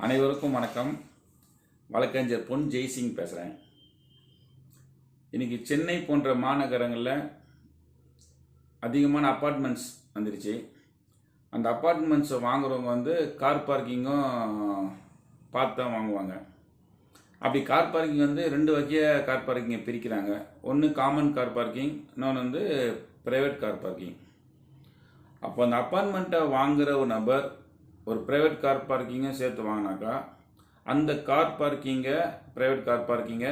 அனைவருக்கும் வணக்கம். வழக்கறிஞர் பொன் ஜெய்சிங் பேசுகிறேன். இன்றைக்கி சென்னை போன்ற மாநகரங்களில் அதிகமான அப்பார்ட்மெண்ட்ஸ் வந்துடுச்சு. அந்த அப்பார்ட்மெண்ட்ஸை வாங்குறவங்க கார் பார்க்கிங்கும் பார்த்து தான் வாங்குவாங்க. அப்படி கார் பார்க்கிங் ரெண்டு வகையாக கார் பார்க்கிங்கை பிரிக்கிறாங்க. ஒன்று காமன் கார் பார்க்கிங், இன்னொன்று ப்ரைவேட் கார் பார்க்கிங். அப்போ அந்த அப்பார்ட்மெண்ட்டை வாங்குகிற ஒரு நபர் ஒரு ப்ரைவேட் கார் பார்க்கிங்கை சேர்த்து வாங்கினாக்கா அந்த கார் பார்க்கிங்கை ப்ரைவேட் கார் பார்க்கிங்கை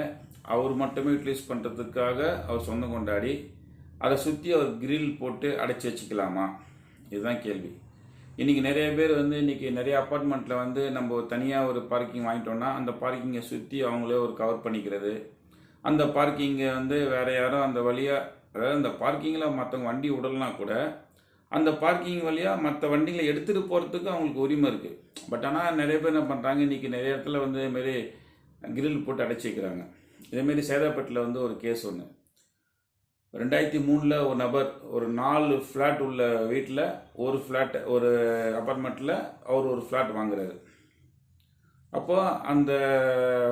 அவர் மட்டுமே யூட்டிலைஸ் பண்ணுறதுக்காக அவர் சொந்தம் கொண்டாடி அதை சுற்றி அவர் கிரில் போட்டு அடைச்சி வச்சுக்கலாமா? இதுதான் கேள்வி. இன்றைக்கி நிறைய பேர் இன்றைக்கி நிறைய அப்பார்ட்மெண்ட்டில் நம்ம தனியாக ஒரு பார்க்கிங் வாங்கிட்டோன்னா அந்த பார்க்கிங்கை சுற்றி அவங்களே ஒரு கவர் பண்ணிக்கிறது. அந்த பார்க்கிங்கை வேறு யாரும் அந்த வழியாக, அதாவது அந்த பார்க்கிங்கில் மற்றவங்க வண்டி விடலனா கூட அந்த பார்க்கிங் வழியாக மற்ற வண்டிகளை எடுத்துகிட்டு போகிறதுக்கு அவங்களுக்கு உரிமை இருக்குது. பட் ஆனால் நிறைய பேர் என்ன பண்ணுறாங்க, இன்றைக்கி நிறைய இடத்துல இதுமாரி கிரில் போட்டு அடைச்சி வைக்கிறாங்க. இதேமாரி சேதாப்பேட்டில் ஒரு கேஸ் ஒன்று. 2003 ஒரு நபர் ஒரு 4 ஃப்ளாட் உள்ள வீட்டில் ஒரு அப்பார்ட்மெண்ட்டில் அவர் ஒரு ஃப்ளாட் வாங்குறாரு. அப்போது அந்த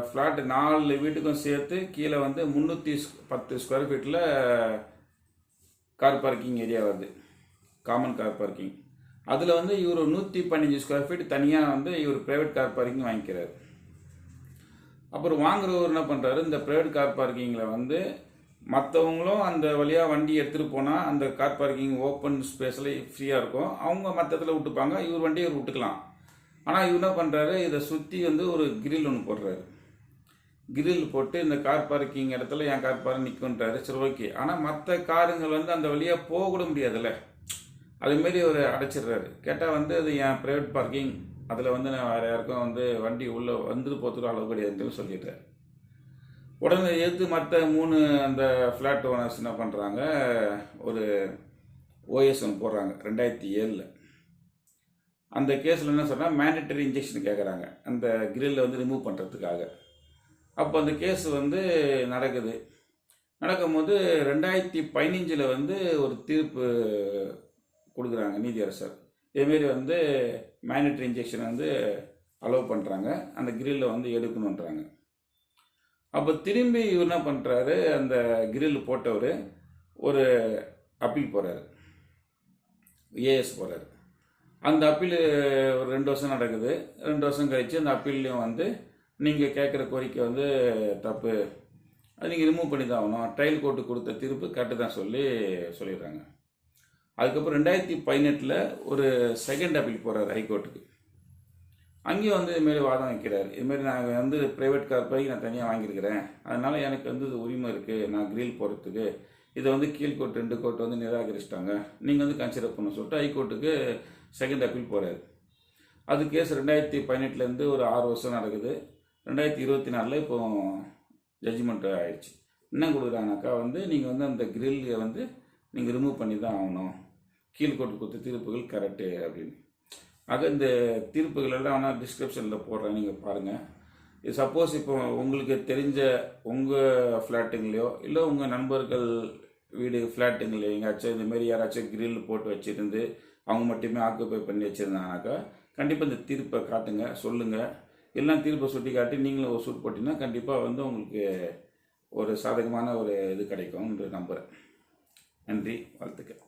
ஃப்ளாட் 4 வீட்டுக்கும் சேர்த்து கீழே 310 ஸ்கொயர் ஃபீட்டில் கார் பார்க்கிங் ஏரியா வருது, காமன் கார் பார்க்கிங். அதில் இவர் 115 ஸ்கொயர் ஃபீட் தனியாக இவர் ப்ரைவேட் கார் பார்க்கிங் வாங்கிக்கிறார். அப்புறம் வாங்குறவர் என்ன பண்ணுறாரு, இந்த ப்ரைவேட் கார் பார்க்கிங்கில் மற்றவங்களும் அந்த வழியாக வண்டி எடுத்துகிட்டு போனால் அந்த கார் பார்க்கிங் ஓப்பன் ஸ்பேஸில் ஃப்ரீயாக இருக்கும், அவங்க மற்றத்தில் விட்டுப்பாங்க, இவர் வண்டியை இவர் விட்டுக்கலாம். ஆனால் இவர் என்ன பண்ணுறாரு, இதை சுற்றி ஒரு கிரில் ஒன்று போடுறாரு. கிரில் போட்டு இந்த கார் பார்க்கிங் இடத்துல என் கார் பார்க்கிங் நிற்குன்றாரு. சரி, ஓகே. ஆனால் மற்ற காருங்கள் அந்த வழியாக போக கூட முடியாதுல்ல, அதுமாரி ஒரு அடைச்சிடுறாரு. கேட்டால் அது என் ப்ரைவேட் பார்க்கிங், அதில் நான் வேறு யாருக்கும் வண்டி உள்ளே போகிறதுக்கு அளவு கிடையாதுன்னு சொல்லிடுறாரு. உடனே எடுத்து மற்ற 3 அந்த ஃப்ளாட் ஓனர்ஸ் என்ன பண்ணுறாங்க, ஒரு ஓஎஸ் ஒன்று போடுறாங்க 2007. அந்த கேஸில் என்ன சொன்னால் மேண்டட்டரி இன்ஜெக்ஷன் கேட்குறாங்க அந்த கிரில்லை ரிமூவ் பண்ணுறதுக்காக. அப்போ அந்த கேஸ் நடக்குது. நடக்கும்போது 2015 ஒரு தீர்ப்பு கொடுக்குறாங்க நீதியரசர். இதேமாரி மேண்டட்டரி இன்ஜெக்ஷனை அலோவ் பண்ணுறாங்க, அந்த கிரில்லை எடுக்கணுன்றாங்க. அப்போ திரும்பி இவர் என்ன பண்ணுறாரு, அந்த கிரில் போட்டவர் ஒரு அப்பீல் போகிறாரு, ஏஎஸ் போகிறாரு. அந்த அப்பீல் ஒரு 2 வருஷம் நடக்குது. 2 வருஷம் கழித்து அந்த அப்பீல்லையும் நீங்கள் கேட்குற கோரிக்கை தப்பு, அது நீங்கள் ரிமூவ் பண்ணி தான் ஆகணும், ட்ரையல் கோர்ட்டு கொடுத்த தீர்ப்பு கரெக்டு தான் சொல்லிடுறாங்க. அதுக்கப்புறம் 2018 ஒரு செகண்ட் அப்பீல் போகிறார் ஹைகோர்ட்டுக்கு. அங்கேயும் இதுமாரி வாதம் வைக்கிறார். இதுமாரி நாங்கள் ப்ரைவேட் கார் போய் நான் தனியாக வாங்கியிருக்கிறேன், அதனால் எனக்கு இது உரிமை இருக்குது நான் கிரில் போகிறதுக்கு. இதை கீழ்கோர்ட் 2 கோர்ட் நிராகரிச்சிட்டாங்க, நீங்கள் கன்சிடர் பண்ண சொல்லிட்டு ஹைகோர்ட்டுக்கு செகண்ட் அப்பீல் போகிறார். அது கேஸ் 2018 ஒரு 6 வருஷம் நடக்குது. 2024 இப்போ ஜட்ஜ்மெண்ட் ஆயிடுச்சு. என்ன கொடுக்குறாங்கனாக்கா நீங்கள் அந்த கிரில்லை நீங்கள் ரிமூவ் பண்ணி தான் ஆகணும், கீழ்கோர்ட்டு கொடுத்த தீர்ப்புகள் கரெக்டு அப்படின்னு. ஆக இந்த தீர்ப்புகள் எல்லாம் நான் டிஸ்கிரிப்ஷனில் போடுறேன், நீங்கள் பாருங்கள். இது சப்போஸ் இப்போ உங்களுக்கு தெரிஞ்ச உங்கள் ஃப்ளாட்டுங்களையோ இல்லை உங்கள் நண்பர்கள் வீடு ஃப்ளாட்டுங்களையோ எங்கேயாச்சும் இந்தமாரி யாராச்சும் கிரில் போட்டு வச்சுருந்து அவங்க மட்டுமே ஆக்குப்பை பண்ணி வச்சுருந்தாங்கனாக்கா கண்டிப்பாக இந்த தீர்ப்பை காட்டுங்க, சொல்லுங்கள். எல்லாம் தீர்ப்பை சுட்டி காட்டி நீங்களும் ஒரு சூட் போட்டிங்கன்னா கண்டிப்பாக உங்களுக்கு ஒரு சாதகமான ஒரு இது கிடைக்கும் என்று நம்புகிறேன். நன்றி, வாழ்த்துக்கள்.